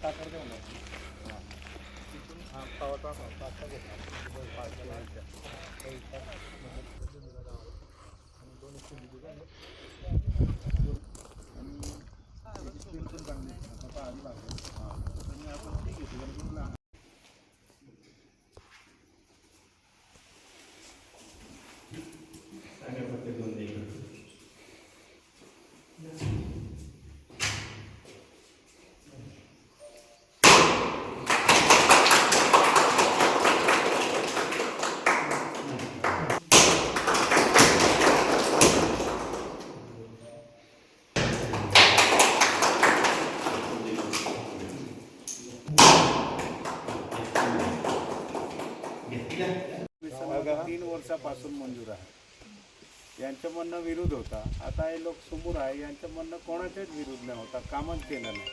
साखर देऊ ना तिथून पावटा पाचसा घेतला आणि दोन खुली आणि बिलकुल चांगली आता आधी लागेल आणि आपण ती घेतली तीन वर्षापासून मंजूर आहे. यांचं म्हणणं विरोध होता. आता हे लोक समोर आहे, यांचं म्हणणं कोणाचेच विरोध नाही होता, कामच केलं नाही.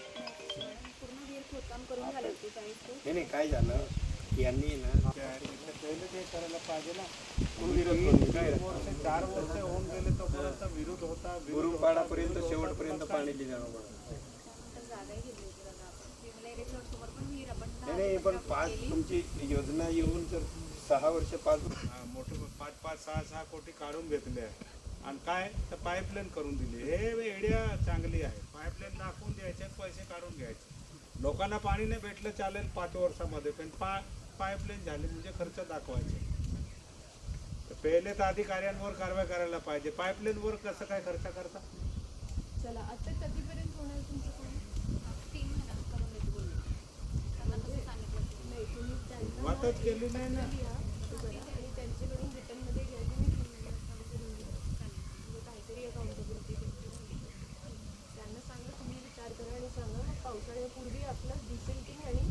नाही काय झालं यांनी ना पहिले ते करायला पाहिजे ना. 4 वर्ष होऊन गेले तोपर्यंत विरोध होता. गुरुपाडापर्यंत शेवटपर्यंत पाणी दिलं नाही पण 5 तुमची योजना येऊन तर 6 वर्ष 5 मोठे 5-5, 6-6 कोटी काढून घेतले आहे. आणि काय तर पाईपलाईन करून दिली. हे एरिया चांगली आहे. पाईपलाईन दाखवून द्यायचे, पैसे काढून घ्यायचे. लोकांना पाणी नाही भेटलं चालेल 5 वर्षामध्ये, पण पाईपलाईन झाली म्हणजे खर्च दाखवायचे. तर पहिले तर अधिकाऱ्यांवर कारवाई करायला पाहिजे. पाईपलाईनवर कसं काय खर्च करता? चला आता कधीपर्यंत होणार तुमचं काम? 3 महिन्यात करून देतो बोलले. नाही तुम्ही त्यांना वाटच केली नाही ना. आणि त्यांच्याकडून रिटर्नमध्ये घ्या की मी 3 महिन्यात काम करून देतो. म्हणजे काहीतरी अकाउंटेबिलिटी त्यांना सांगा, तुम्ही विचार करा आणि सांगा. मग पावसाळ्यापूर्वी आपलं डिसेंटिंग आणि